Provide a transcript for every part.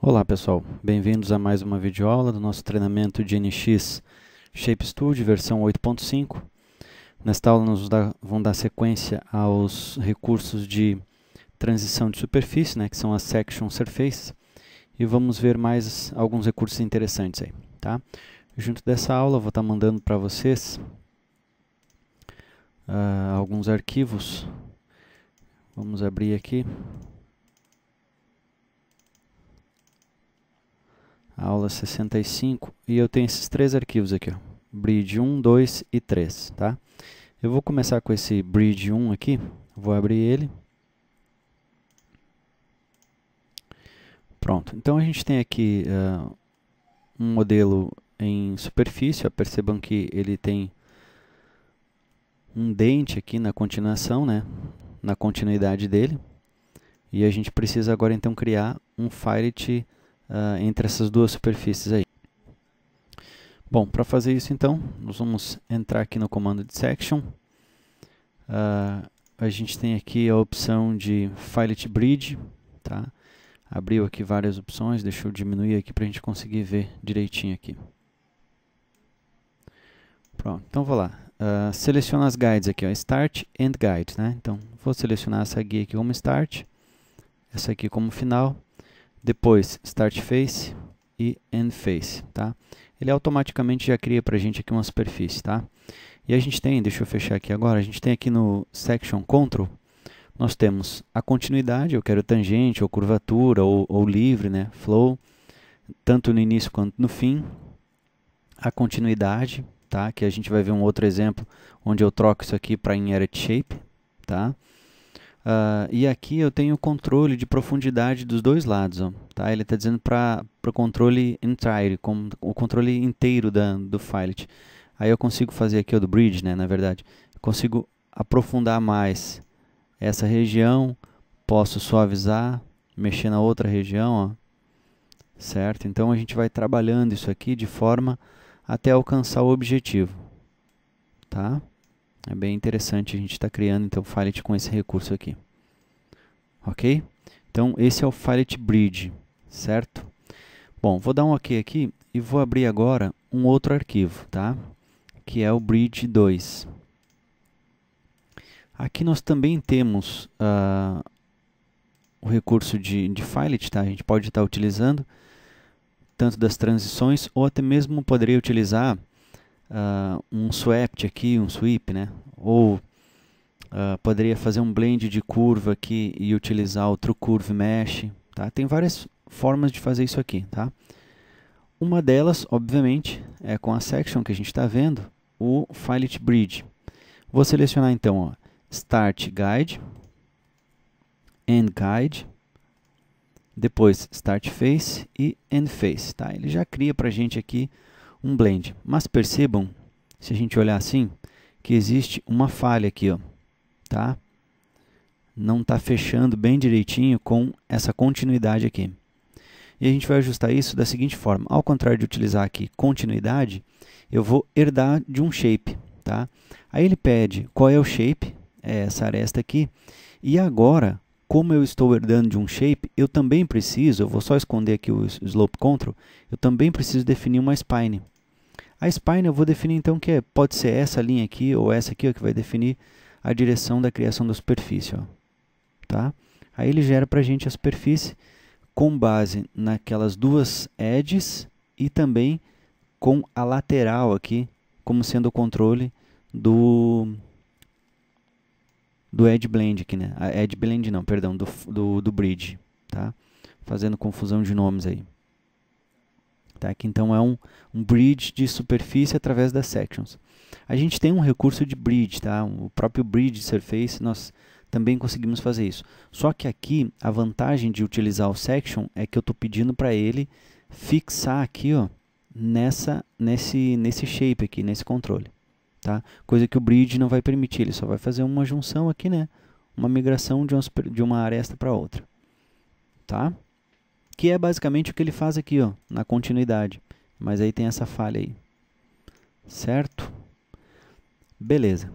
Olá pessoal, bem-vindos a mais uma videoaula do nosso treinamento de NX Shape Studio versão 8.5. Nesta aula vamos dar sequência aos recursos de transição de superfície, que são as Section Surfaces, e vamos ver mais alguns recursos interessantes aí, tá? Junto dessa aula eu vou estar mandando para vocês alguns arquivos. Vamos abrir aqui. Aula 65, e eu tenho esses três arquivos aqui, ó, Bridge 1, 2 e 3, tá? Eu vou começar com esse Bridge 1 aqui, vou abrir ele. Pronto, então a gente tem aqui um modelo em superfície, ó, percebam que ele tem um dente aqui na continuação, na continuidade dele, e a gente precisa agora então criar um fillet entre essas duas superfícies aí. Bom, para fazer isso então, nós vamos entrar aqui no comando de section. A gente tem aqui a opção de fillet bridge, tá? Abriu aqui várias opções, deixa eu diminuir aqui para a gente conseguir ver direitinho aqui. Pronto, então vou lá. Seleciono as guides aqui, ó, Start and Guide, Então, vou selecionar essa guia aqui como Start, essa aqui como final. Depois, Start Face e End Face, tá? Ele automaticamente já cria para a gente aqui uma superfície, tá? E a gente tem, deixa eu fechar aqui agora, a gente tem aqui no Section Control, nós temos a continuidade, eu quero tangente, ou curvatura, ou livre, Flow, tanto no início quanto no fim. A continuidade, tá? Que a gente vai ver um outro exemplo, onde eu troco isso aqui para Inherit Shape, tá? E aqui eu tenho o controle de profundidade dos dois lados, ó, tá? Ele está dizendo para o controle entire, o controle inteiro do fillet. Aí eu consigo fazer aqui o do bridge, na verdade. Eu consigo aprofundar mais essa região, posso suavizar, mexer na outra região, ó, certo? Então a gente vai trabalhando isso aqui de forma até alcançar o objetivo, tá? É bem interessante a gente estar criando então o fillet com esse recurso aqui. Ok? Então esse é o fillet bridge, certo? Bom, vou dar um OK aqui e vou abrir agora um outro arquivo, tá? Que é o bridge 2. Aqui nós também temos o recurso de fillet, tá? A gente pode estar utilizando tanto das transições, ou até mesmo poderia utilizar um swept aqui, um sweep, Ou poderia fazer um blend de curva aqui e utilizar o True Curve Mesh, tá? Tem várias formas de fazer isso aqui, tá? Uma delas, obviamente, é com a section que a gente está vendo, o Fillet Bridge. Vou selecionar então, ó, Start Guide, End Guide, depois Start Face e End Face, tá? Ele já cria para a gente aqui um blend, mas percebam, se a gente olhar assim, que existe uma falha aqui, ó, tá? Não está fechando bem direitinho com essa continuidade aqui. E a gente vai ajustar isso da seguinte forma: ao contrário de utilizar aqui continuidade, eu vou herdar de um shape, tá? Aí ele pede qual é o shape, é essa aresta aqui, e agora, como eu estou herdando de um shape, eu também preciso, eu vou só esconder aqui o Slope Control, eu também preciso definir uma spine. A spine eu vou definir então que pode ser essa linha aqui ou essa aqui, ó, que vai definir a direção da criação da superfície, ó, tá? Aí ele gera para a gente a superfície com base naquelas duas edges e também com a lateral aqui como sendo o controle do Edge Blend aqui, Edge Blend não, perdão, do Bridge, tá? Fazendo confusão de nomes aí. Tá? Aqui então é um bridge de superfície através das sections. A gente tem um recurso de bridge, tá? O próprio bridge surface, nós também conseguimos fazer isso. Só que aqui, a vantagem de utilizar o section é que eu estou pedindo para ele fixar aqui, ó, nesse shape aqui, nesse controle. Tá? Coisa que o bridge não vai permitir, ele só vai fazer uma junção aqui, uma migração de uma aresta para outra. Tá? Que é basicamente o que ele faz aqui, ó, na continuidade. Mas aí tem essa falha aí. Certo? Beleza.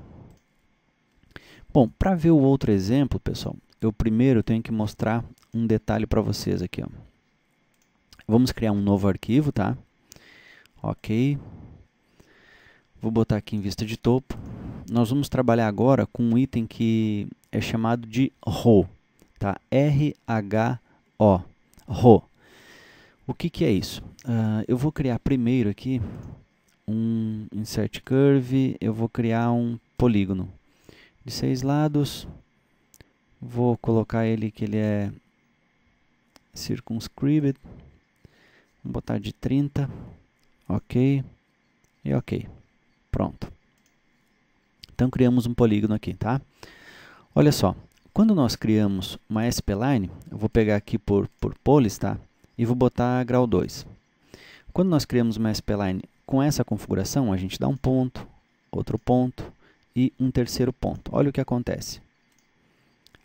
Bom, para ver o outro exemplo, pessoal, eu primeiro tenho que mostrar um detalhe para vocês aqui, ó. Vamos criar um novo arquivo, tá? Ok. Vou botar aqui em vista de topo. Nós vamos trabalhar agora com um item que é chamado de Row, tá? R-H-O, Row. O que é isso? Eu vou criar primeiro aqui um Insert Curve, eu vou criar um polígono de 6 lados, vou colocar ele que ele é circumscribed, vou botar de 30, ok, e ok, pronto. Então criamos um polígono aqui, tá? Olha só, quando nós criamos uma spline, eu vou pegar aqui por polis, tá? E vou botar grau 2. Quando nós criamos uma spline com essa configuração, a gente dá um ponto, outro ponto e um terceiro ponto. Olha o que acontece.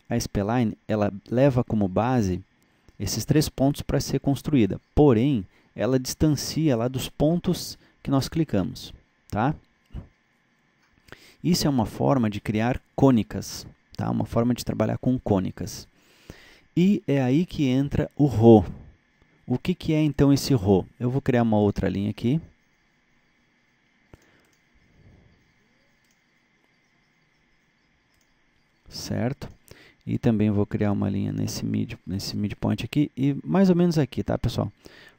A spline, ela leva como base esses 3 pontos para ser construída. Porém, ela distancia lá dos pontos que nós clicamos, tá? Isso é uma forma de criar cônicas, tá? Uma forma de trabalhar com cônicas. E é aí que entra o Row. O que é então esse Row? Eu vou criar uma outra linha aqui. Certo? E também vou criar uma linha nesse midpoint aqui e mais ou menos aqui, tá, pessoal?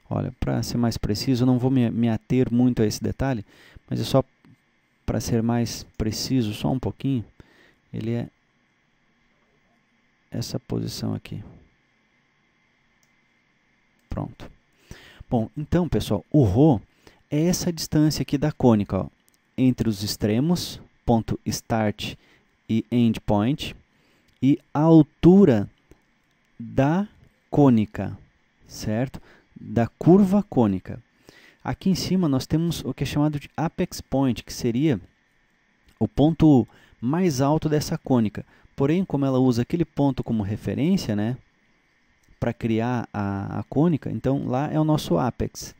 Olha, para ser mais preciso, eu não vou me ater muito a esse detalhe, mas é só para ser mais preciso, só um pouquinho, ele é essa posição aqui. Pronto. Bom, então, pessoal, o Row é essa distância aqui da cônica, ó, entre os extremos, ponto start e endpoint, e a altura da cônica, certo? Da curva cônica. Aqui em cima nós temos o que é chamado de apex point, que seria o ponto mais alto dessa cônica. Porém, como ela usa aquele ponto como referência, né, para criar a cônica, então lá é o nosso apex.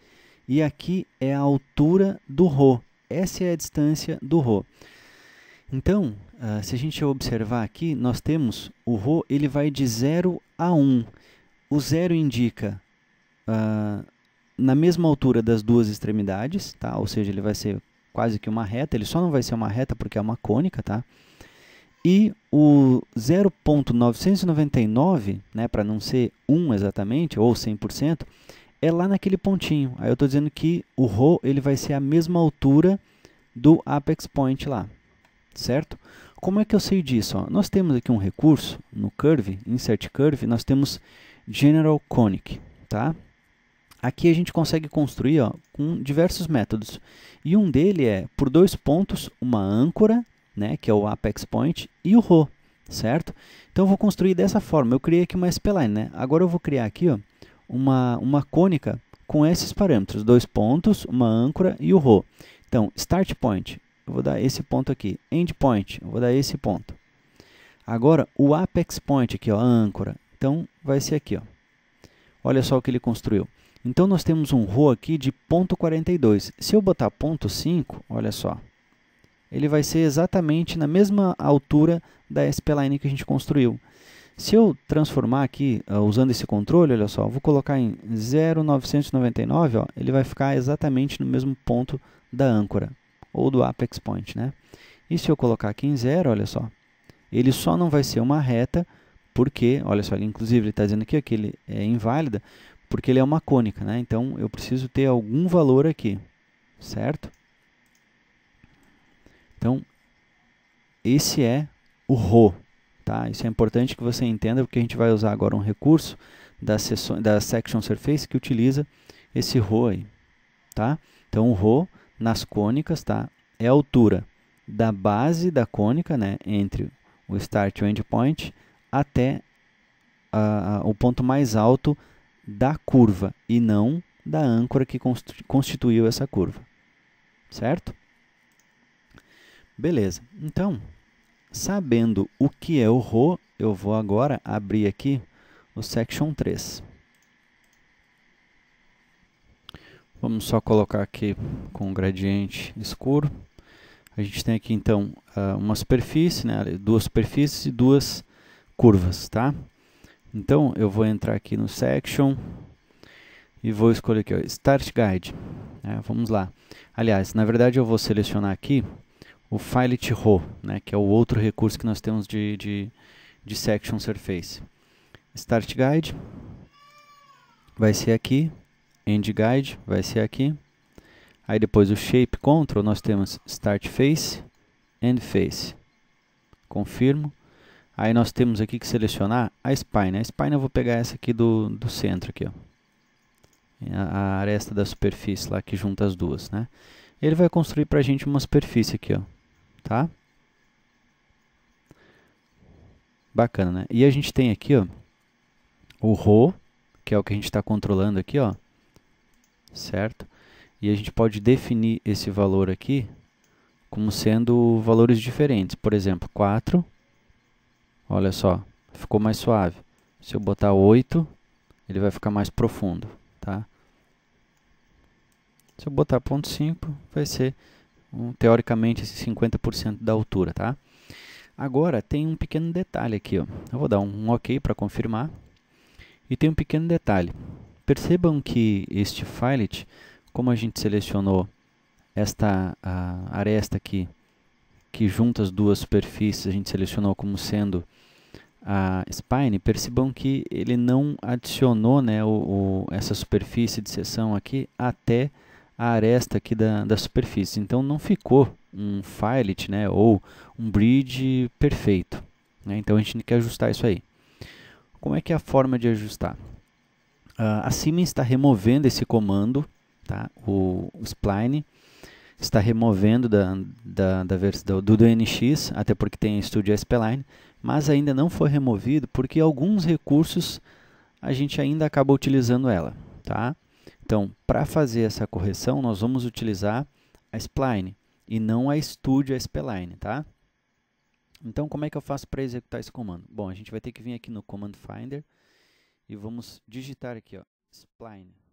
E aqui é a altura do Row. Essa é a distância do Row. Então, se a gente observar aqui, nós temos o Row, ele vai de 0 a 1. O 0 indica na mesma altura das duas extremidades, tá? Ou seja, ele vai ser quase que uma reta, ele só não vai ser uma reta porque é uma cônica, tá? E o 0.999, né, para não ser 1 exatamente, ou 100%, é lá naquele pontinho. Aí eu estou dizendo que o Row ele vai ser a mesma altura do apex point lá, certo? Como é que eu sei disso? Ó, nós temos aqui um recurso no Curve, Insert Curve, nós temos General Conic, tá? Aqui a gente consegue construir, ó, com diversos métodos. E um dele é, por 2 pontos, uma âncora, né, que é o apex point, e o Row, certo? Então eu vou construir dessa forma. Eu criei aqui uma spline, né? Agora eu vou criar aqui, ó, uma cônica com esses parâmetros, 2 pontos, uma âncora e o Row. Então, start point, eu vou dar esse ponto aqui. End point, eu vou dar esse ponto. Agora, o apex point aqui, ó, a âncora. Então, vai ser aqui, ó. Olha só o que ele construiu. Então, nós temos um Row aqui de ponto 42. Se eu botar ponto 5, olha só, ele vai ser exatamente na mesma altura da spline que a gente construiu. Se eu transformar aqui, usando esse controle, olha só, vou colocar em 0,999, ó, ele vai ficar exatamente no mesmo ponto da âncora, ou do apex point, né? E se eu colocar aqui em 0, olha só, ele só não vai ser uma reta, porque, olha só, inclusive ele está dizendo aqui ó, que ele é inválida, porque ele é uma cônica, né? Então, eu preciso ter algum valor aqui, certo? Então, esse é o Row, tá? Isso é importante que você entenda, porque a gente vai usar agora um recurso da Section Surface que utiliza esse Row aí, tá? Então, o Row nas cônicas, tá? É a altura da base da cônica, né? Entre o start e o endpoint, até o ponto mais alto da curva, e não da âncora que constituiu essa curva, certo? Beleza, então, sabendo o que é o Row, eu vou agora abrir aqui o Section 3. Vamos só colocar aqui com um gradiente escuro. A gente tem aqui, então, uma superfície, né? 2 superfícies e 2 curvas, tá? Então, eu vou entrar aqui no Section e vou escolher aqui, ó, Start Guide. Vamos lá. Aliás, na verdade eu vou selecionar aqui o Filet Raw, né, que é o outro recurso que nós temos de Section Surface. Start Guide vai ser aqui, End Guide vai ser aqui. Aí depois o Shape Control nós temos Start Face, End Face. Confirmo. Aí nós temos aqui que selecionar a Spine. A Spine eu vou pegar essa aqui do centro aqui, ó. A aresta da superfície lá que junta as duas, né? Ele vai construir pra gente uma superfície aqui, ó, tá? Bacana, né? E a gente tem aqui, ó, o Raw, que é o que a gente está controlando aqui, ó, certo? E a gente pode definir esse valor aqui como sendo valores diferentes. Por exemplo, 4, olha só, ficou mais suave. Se eu botar 8, ele vai ficar mais profundo, tá? Se eu botar 0,5, vai ser, teoricamente, esse 50% da altura, tá? Agora, tem um pequeno detalhe aqui, ó. Eu vou dar um OK para confirmar. E tem um pequeno detalhe. Percebam que este Filet, como a gente selecionou esta aresta aqui, que junta as duas superfícies, a gente selecionou como sendo a Spine, percebam que ele não adicionou, né, essa superfície de seção aqui até a aresta aqui da superfície. Então não ficou um Filet, né, ou um bridge perfeito, né? Então a gente tem que ajustar isso aí. Como é que é a forma de ajustar? A Siemens está removendo esse comando, tá? O spline está removendo do NX, até porque tem a Studio S-Spline, mas ainda não foi removido porque alguns recursos a gente ainda acaba utilizando ela, tá? Então, para fazer essa correção, nós vamos utilizar a Spline e não a Studio S-Spline, tá? Então, como é que eu faço para executar esse comando? Bom, a gente vai ter que vir aqui no Command Finder e vamos digitar aqui, ó, Spline.